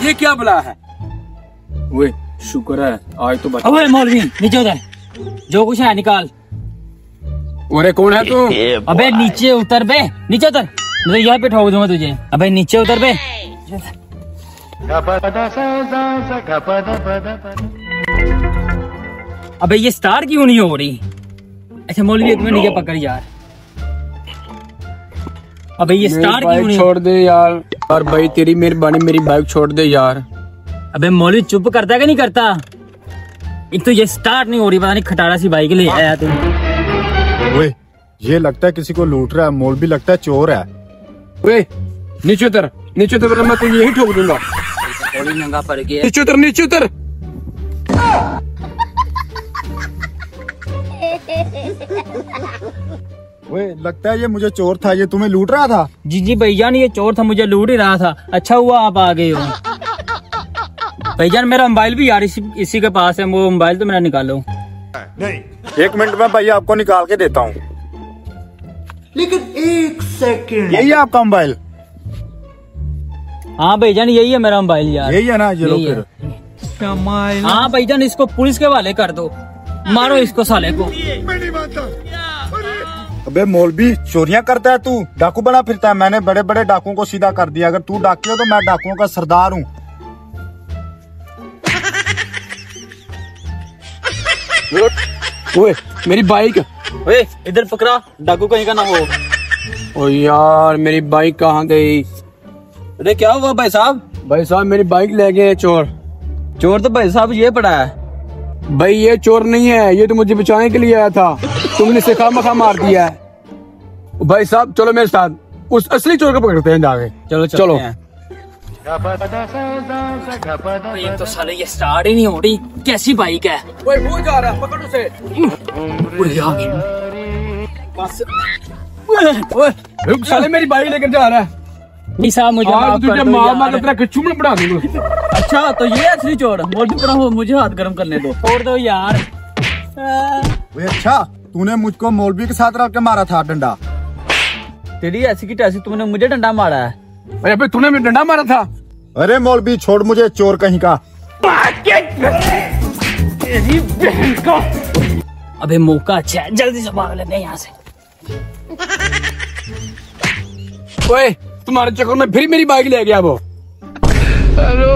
ये क्या बला है? वे शुक्र है आज तो बचा। अबे मौलवी नीचे उतर, जो कुछ है निकाल। अरे कौन है तू? अबे नीचे उतर बे, नीचे उतर, मैं यहाँ पे ठोक दूंगा तुझे। अबे नीचे उतर बे। अबे ये स्टार्ट क्यों नहीं हो रही? अच्छा मौलवी एक मिनट नीचे पकड़ यार। अबे ये स्टार्ट क्यों नहीं? छोड़ दे यार। और भाई तेरी मेहरबानी, मेरी बाइक छोड़ दे यार। अबे मौलवी चुप करता है कि नहीं करता? एक तो ये स्टार्ट नहीं हो रही, पता नहीं खटारा सी बाइक ले आया तू। ओए ये लगता है किसी को लूट रहा है, मौलवी लगता है चोर है। ओए नीचे उतर, नीचे उतर वरना मैं तुझे यही ठोक दूंगा। थोड़ी नंगा पड़ गया। नीचे उतर, नीचे उतर। ओए लगता है ये मुझे चोर था, ये तुम्हें लूट रहा था। जी जी भैजान ये चोर था, मुझे लूट ही रहा था। अच्छा हुआ आप आ गए हो। भैजान मेरा मोबाइल भी यार इसी के पास है, वो मोबाइल तो मेरा निकालो। नहीं 1 मिनट में भैया आपको निकाल के देता हूँ। लेकिन 1 सेकंड। यही है आपका मोबाइल? हाँ भैजान यही है मेरा मोबाइल यार। यही है ना? ये लो फिर। हाँ भैजान इसको पुलिस के हवाले कर दो, मारो इसको साले को। अबे मौलवी चोरियां करता है तू, डाकू बना फिरता है। मैंने बड़े बड़े डाकुओं को सीधा कर दिया, अगर तू डाकू हो तो मैं डाकुओं का सरदार हूँ। ओए मेरी बाइक। ओए इधर पकड़ा, डाकू कहीं का ना हो। ओ यार मेरी बाइक कहाँ गई? अरे क्या हुआ भाई साहब? भाई साहब मेरी बाइक ले गए चोर। चोर तो भाई साहब ये पड़ा है। भाई ये चोर नहीं है, ये तो मुझे बचाने के लिए आया था, तुमने इसे खामखा मार दिया है। भाई साहब चलो मेरे साथ, उस असली चोर को पकड़ते हैं जाके। चलो चलो। ये तो साले ये स्टार्ट ही नहीं हो रही, कैसी बाइक है? ओए वो जा रहा है, पकड़ उसे। बस ओए रुक साले, मेरी बाइक लेकर जा रहा है। नहीं साहब मुझे माफ कर दो मार तेरा कच्चू में बढ़ा दूंगा। अच्छा तो ये असली चोर मौलवी पड़ा हो, मुझे हाथ गर्म करने दो। छोड़ दो यार। अच्छा तूने मुझको मौलवी के साथ रख के मारा था डंडा? तेरी ऐसी की तैसी तुमने मुझे डंडा मारा है। अरे भाई तूने मुझे डंडा मारा था। अरे मौलवी छोड़ मुझे, चोर कहीं का। अबे मौका अच्छा है, जल्दी से भाग लेते हैं यहाँ से। ओए तुम्हारे चक्कर में फिर मेरी बाइक ले गया वो। हेलो